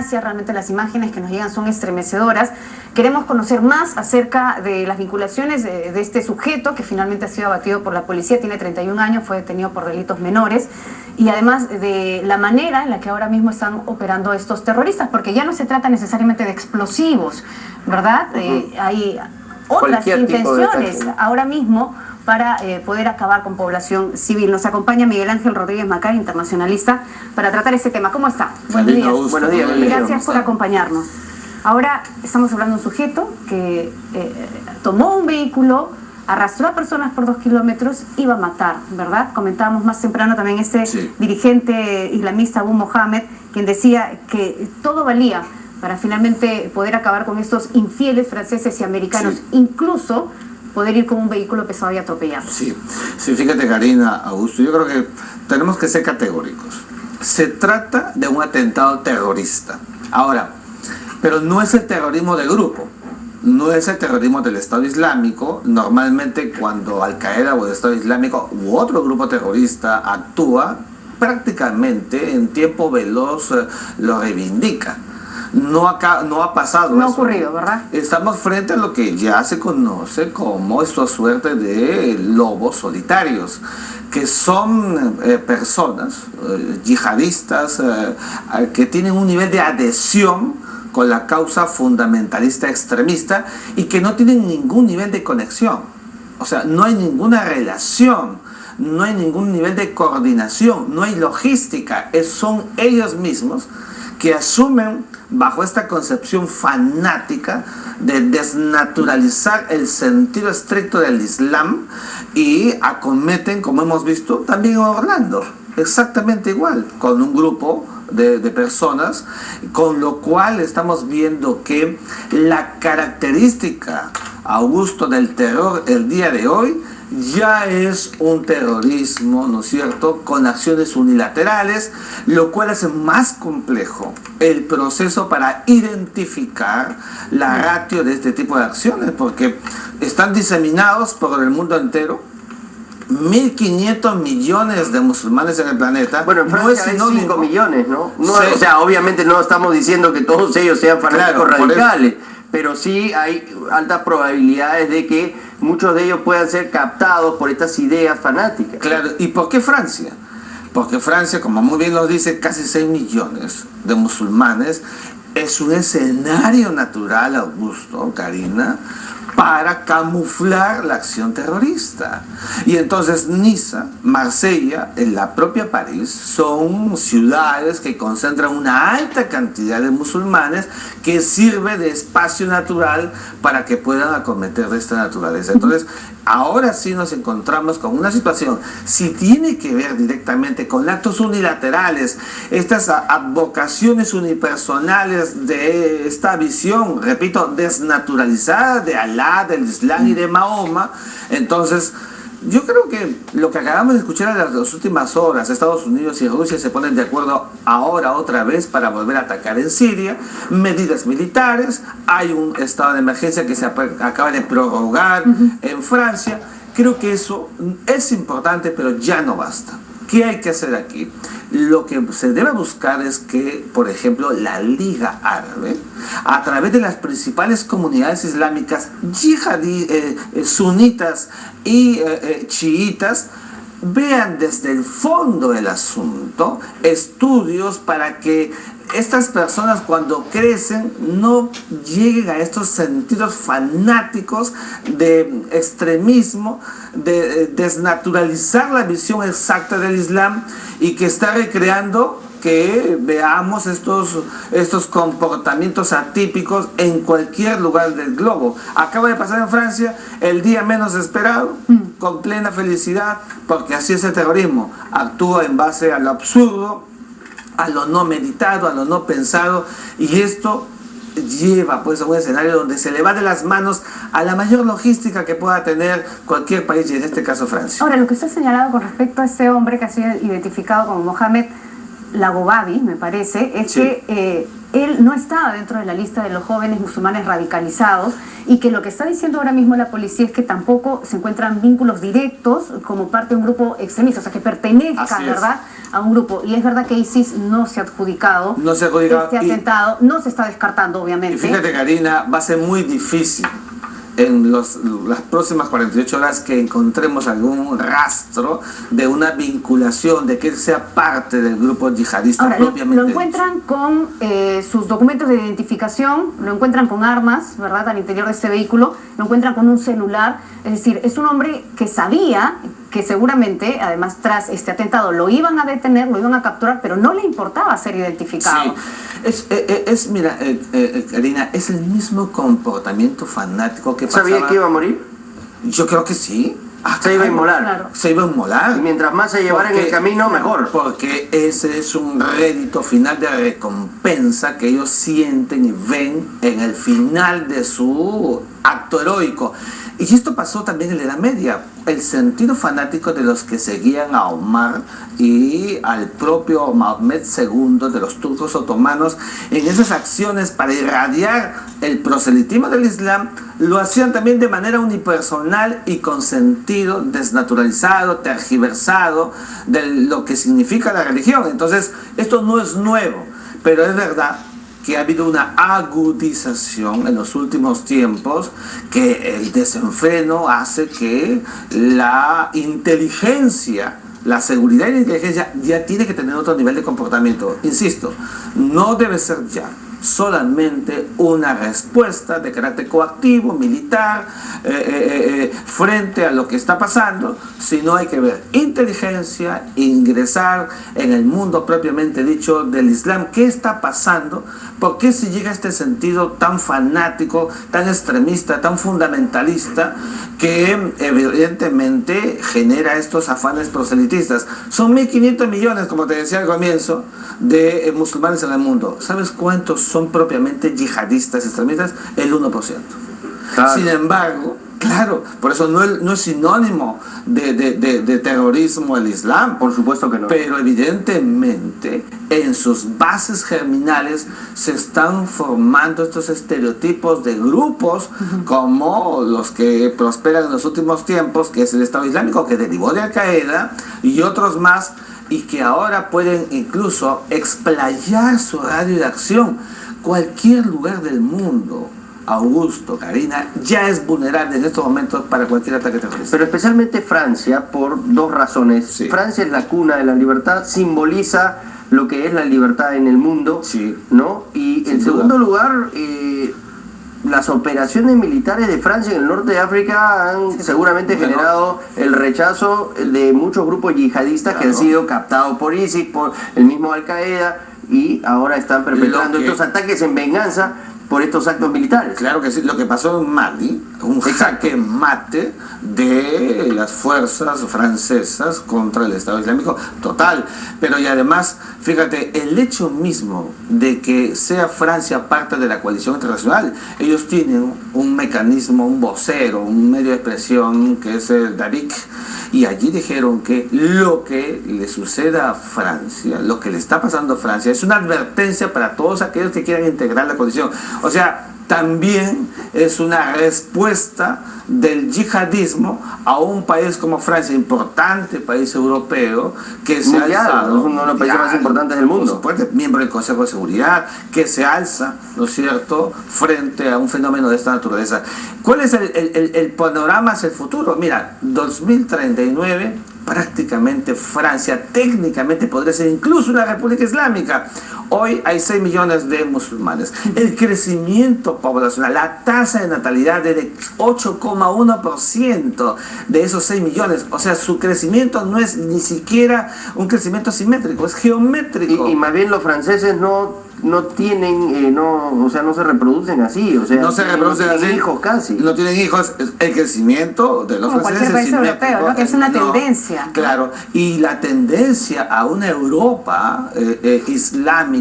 gracias, realmente las imágenes que nos llegan son estremecedoras. Queremos conocer más acerca de las vinculaciones de este sujeto que finalmente ha sido abatido por la policía, tiene 31 años, fue detenido por delitos menores, y además de la manera en la que ahora mismo están operando estos terroristas, porque ya no se trata necesariamente de explosivos, ¿verdad? Hay otras intenciones ahora mismo para poder acabar con población civil. Nos acompaña Miguel Ángel Rodríguez Macari, internacionalista, para tratar este tema. ¿Cómo está? Buenos días. Buenos días. Gracias por acompañarnos. Ahora estamos hablando de un sujeto que tomó un vehículo, arrastró a personas por 2 kilómetros, iba a matar, ¿verdad? Comentábamos más temprano también dirigente islamista Abu Mohamed, quien decía que todo valía para finalmente poder acabar con estos infieles franceses y americanos, incluso poder ir con un vehículo pesado y atropellarlos. Sí, fíjate, Karina, Augusto, yo creo que tenemos que ser categóricos. Se trata de un atentado terrorista. Ahora, pero no es el terrorismo de grupo, no es el terrorismo del Estado Islámico. Normalmente cuando Al-Qaeda o el Estado Islámico u otro grupo terrorista actúa, prácticamente en tiempo veloz lo reivindica. No ha pasado no eso. Ha ocurrido, ¿verdad? Estamos frente a lo que ya se conoce como esta suerte de lobos solitarios, que son personas yihadistas que tienen un nivel de adhesión con la causa fundamentalista extremista y que no tienen ningún nivel de conexión. O sea, no hay ninguna relación, no hay ningún nivel de coordinación, no hay logística. Son ellos mismos que asumen bajo esta concepción fanática de desnaturalizar el sentido estricto del Islam y acometen, como hemos visto, también en Orlando, exactamente igual, con un grupo de personas, con lo cual estamos viendo que la característica, Augusto, del terror el día de hoy ya es un terrorismo, ¿no es cierto?, con acciones unilaterales, lo cual hace más complejo el proceso para identificar la ratio de este tipo de acciones, porque están diseminados por el mundo entero. 1.500 millones de musulmanes en el planeta. Bueno, en Francia no es hay 5 millones, ¿no? Sí. O sea, obviamente no estamos diciendo que todos ellos sean fanáticos radicales, pero sí hay altas probabilidades de que muchos de ellos puedan ser captados por estas ideas fanáticas. Claro, ¿y por qué Francia? Porque Francia, como muy bien lo dice, casi 6 millones de musulmanes, es un escenario natural, Augusto, Karina, para camuflar la acción terrorista. Y entonces Niza, Marsella, en la propia París, son ciudades que concentran una alta cantidad de musulmanes que sirve de espacio natural para que puedan acometer de esta naturaleza. Entonces, ahora sí nos encontramos con una situación, si tiene que ver directamente con actos unilaterales, estas advocaciones unipersonales de esta visión, repito, desnaturalizada de Alá, del Islam y de Mahoma, entonces yo creo que lo que acabamos de escuchar en las últimas horas, Estados Unidos y Rusia se ponen de acuerdo ahora otra vez para volver a atacar en Siria, medidas militares, hay un estado de emergencia que se acaba de prorrogar en Francia. Creo que eso es importante, pero ya no basta. ¿Qué hay que hacer aquí? Lo que se debe buscar es que, por ejemplo, la Liga Árabe, a través de las principales comunidades islámicas sunitas y chiitas, vean desde el fondo del asunto estudios para que estas personas cuando crecen no lleguen a estos sentidos fanáticos de extremismo, de desnaturalizar la visión exacta del Islam y que está recreando que veamos estos comportamientos atípicos en cualquier lugar del globo. Acaba de pasar en Francia el día menos esperado, con plena felicidad, porque así es el terrorismo. Actúa en base a lo absurdo, a lo no meditado, a lo no pensado, y esto lleva pues a un escenario donde se le va de las manos a la mayor logística que pueda tener cualquier país, y en este caso Francia. Ahora, lo que usted ha señalado con respecto a este hombre que ha sido identificado como Mohamed Lagobabi, me parece, es que él no estaba dentro de la lista de los jóvenes musulmanes radicalizados, y que lo que está diciendo ahora mismo la policía es que tampoco se encuentran vínculos directos como parte de un grupo extremista, o sea, que pertenezca, ¿verdad?, a un grupo. Y es verdad que ISIS no se ha adjudicado, este atentado, no se está descartando, obviamente. Y fíjate, Karina, va a ser muy difícil en las próximas 48 horas que encontremos algún rastro de una vinculación, de que él sea parte del grupo yihadista. Ahora, propiamente lo encuentran con sus documentos de identificación, lo encuentran con armas, ¿verdad?, al interior de este vehículo, lo encuentran con un celular. Es decir, es un hombre que sabía que seguramente, además, tras este atentado lo iban a detener, lo iban a capturar, pero no le importaba ser identificado. Sí, mira, Karina, es el mismo comportamiento fanático que pasaba. ¿Sabía que iba a morir? Yo creo que sí. Se iba a inmolar. Claro. Se iba a inmolar. Y mientras más se llevara en el camino, mejor. Porque ese es un rédito final de recompensa que ellos sienten y ven en el final de su acto heroico. Y esto pasó también en la Edad Media. El sentido fanático de los que seguían a Omar y al propio Mahomet II de los turcos otomanos en esas acciones para irradiar el proselitismo del Islam, lo hacían también de manera unipersonal y con sentido desnaturalizado, tergiversado de lo que significa la religión. Entonces, esto no es nuevo, pero es verdad que ha habido una agudización en los últimos tiempos, que el desenfreno hace que la inteligencia, la seguridad y la inteligencia ya tiene que tener otro nivel de comportamiento. Insisto, no debe ser ya solamente una respuesta de carácter coactivo, militar, frente a lo que está pasando, sino hay que ver inteligencia, ingresar en el mundo propiamente dicho del Islam. ¿Qué está pasando? ¿Por qué se llega a este sentido tan fanático, tan extremista, tan fundamentalista, que evidentemente genera estos afanes proselitistas? Son 1.500 millones, como te decía al comienzo, de musulmanes en el mundo. ¿Sabes cuántos son propiamente yihadistas, extremistas? El 1%. Claro. Sin embargo, claro, por eso no es sinónimo de terrorismo el Islam. Por supuesto que no. Pero evidentemente en sus bases germinales se están formando estos estereotipos de grupos como los que prosperan en los últimos tiempos, que es el Estado Islámico, que derivó de Al Qaeda, y otros más, y que ahora pueden incluso explayar su radio de acción. Cualquier lugar del mundo, Augusto, Karina, ya es vulnerable en estos momentos para cualquier ataque terrorista. Pero especialmente Francia, por dos razones. Sí. Francia es la cuna de la libertad, simboliza lo que es la libertad en el mundo, sí, ¿no? Y en segundo lugar, las operaciones militares de Francia en el norte de África han seguramente generado el rechazo de muchos grupos yihadistas, claro, que han sido captados por ISIS, por el mismo Al Qaeda, y ahora están perpetrando estos ataques en venganza por estos actos militares. Claro que sí, lo que pasó en Mali, un jaque mate de las fuerzas francesas contra el Estado Islámico, total. Pero y además, fíjate, el hecho mismo de que sea Francia parte de la coalición internacional, ellos tienen un mecanismo, un vocero, un medio de expresión que es el DABIC, y allí dijeron que lo que le suceda a Francia, lo que le está pasando a Francia, es una advertencia para todos aquellos que quieran integrar la coalición. O sea, también es una respuesta del yihadismo a un país como Francia, importante país europeo, que se ha alzado, es uno de los países más importantes del mundo, por supuesto, miembro del Consejo de Seguridad, que se alza, ¿no es cierto?, frente a un fenómeno de esta naturaleza. ¿Cuál es el panorama hacia el futuro? Mira, 2039, prácticamente Francia técnicamente podría ser incluso una república islámica. Hoy hay 6 millones de musulmanes. El crecimiento poblacional, la tasa de natalidad es de 8,1% de esos 6 millones. O sea, su crecimiento no es ni siquiera un crecimiento simétrico, es geométrico. Y más bien los franceses no tienen, o sea, no se reproducen así, o sea, no se reproducen no tienen así, hijos casi. No tienen hijos. El crecimiento de los franceses es país europeo, ¿no? Que es una tendencia. Claro, y la tendencia a una Europa islámica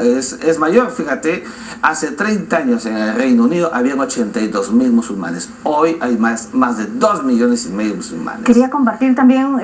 es mayor. Fíjate, hace 30 años en el Reino Unido habían 82.000 musulmanes. Hoy hay más de 2,5 millones de musulmanes. Quería compartir también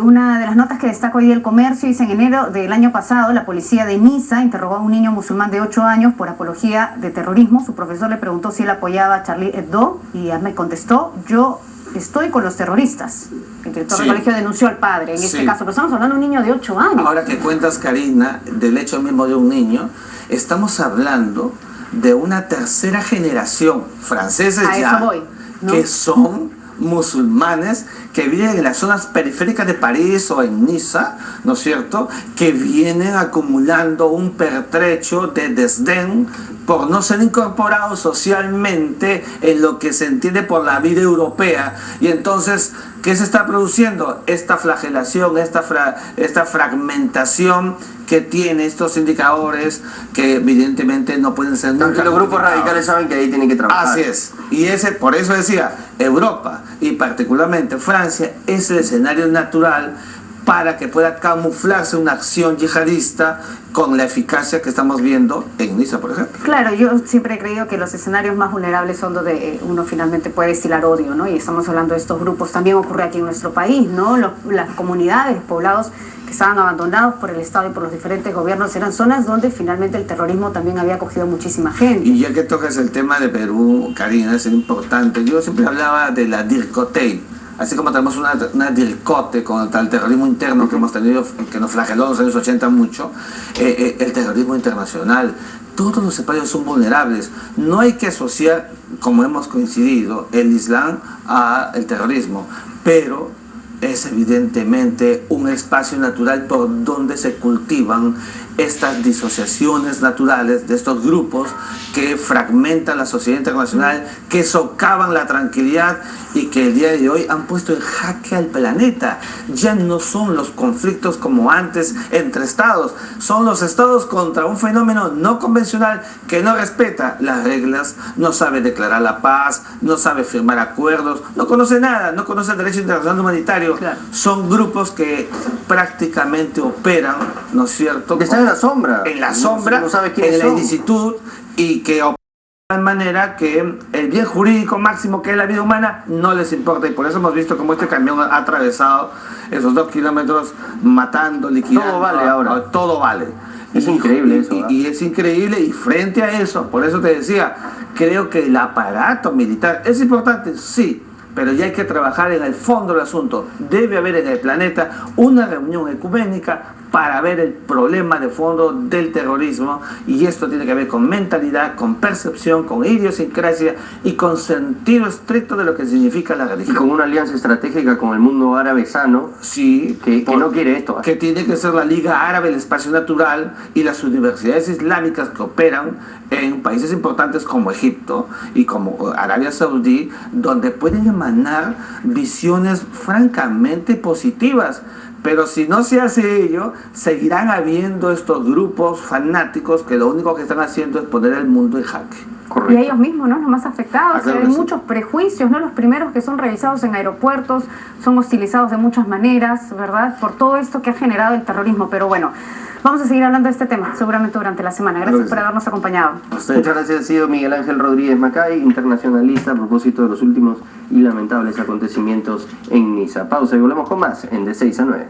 una de las notas que destaco hoy del Comercio. Dice: en enero del año pasado, la policía de Niza interrogó a un niño musulmán de 8 años por apología de terrorismo. Su profesor le preguntó si él apoyaba a Charlie Hebdo y me contestó: yo estoy con los terroristas. el director del colegio denunció al padre en este caso, pero estamos hablando de un niño de 8 años. Ahora que cuentas, Karina, del hecho mismo de un niño, estamos hablando de una tercera generación, franceses ya, eso voy, ¿no? Que son musulmanes que viven en las zonas periféricas de París o en Niza, ¿no es cierto?, que vienen acumulando un pertrecho de desdén por no ser incorporados socialmente en lo que se entiende por la vida europea. Y entonces, ¿qué se está produciendo? Esta flagelación, esta fragmentación que tiene estos indicadores que evidentemente no pueden ser nunca. Aunque los grupos radicales saben que ahí tienen que trabajar. Así es. Y por eso decía, Europa y particularmente Francia es el escenario natural para que pueda camuflarse una acción yihadista con la eficacia que estamos viendo en Niza, por ejemplo. Claro, yo siempre he creído que los escenarios más vulnerables son donde uno finalmente puede destilar odio, ¿no? Y estamos hablando de estos grupos, también ocurre aquí en nuestro país, ¿no? Las comunidades, los poblados que estaban abandonados por el Estado y por los diferentes gobiernos eran zonas donde finalmente el terrorismo también había acogido muchísima gente. Y ya que tocas el tema de Perú, Karina, es importante. Yo siempre hablaba de la DIRCOTEI. Así como tenemos una DIRCOTE contra el terrorismo interno que hemos tenido, que nos flageló en los años 80 mucho, el terrorismo internacional. Todos los espacios son vulnerables. No hay que asociar, como hemos coincidido, el Islam al terrorismo, pero es evidentemente un espacio natural por donde se cultivan estas disociaciones naturales de estos grupos que fragmentan la sociedad internacional, que socavan la tranquilidad y que el día de hoy han puesto en jaque al planeta. Ya no son los conflictos como antes entre estados, son los estados contra un fenómeno no convencional que no respeta las reglas, no sabe declarar la paz, no sabe firmar acuerdos, no conoce nada, no conoce el derecho internacional humanitario. Claro. Son grupos que prácticamente operan, ¿no es cierto?, están en la sombra. En la sombra, no sabe en la son. ilicitud, y que operan de manera que el bien jurídico máximo que es la vida humana no les importa. Y por eso hemos visto cómo este camión ha atravesado esos 2 kilómetros matando, liquidando. Todo vale ahora. Todo vale. Es increíble eso, ¿verdad? Y es increíble, y frente a eso, por eso te decía, creo que el aparato militar es importante, sí, pero ya hay que trabajar en el fondo del asunto. Debe haber en el planeta una reunión ecuménica para ver el problema de fondo del terrorismo, y esto tiene que ver con mentalidad, con percepción, con idiosincrasia y con sentido estricto de lo que significa la Y religión. con una alianza estratégica con el mundo árabe sano, Sí, que no quiere esto. que tiene que ser la Liga Árabe, el espacio natural, y las universidades islámicas que operan en países importantes como Egipto y como Arabia Saudí, donde pueden emanar visiones francamente positivas. Pero si no se hace ello, seguirán habiendo estos grupos fanáticos que lo único que están haciendo es poner el mundo en jaque. Y ellos mismos, ¿no? Los más afectados. Claro Hay que sí. muchos prejuicios, ¿no? Los primeros que son revisados en aeropuertos son hostilizados de muchas maneras, ¿verdad? Por todo esto que ha generado el terrorismo. Pero bueno, vamos a seguir hablando de este tema, seguramente durante la semana. Gracias por habernos acompañado. Muchas gracias. Ha sido Miguel Ángel Rodríguez Macay, internacionalista, a propósito de los últimos y lamentables acontecimientos en Niza. Pausa y volvemos con más en De 6 a 9.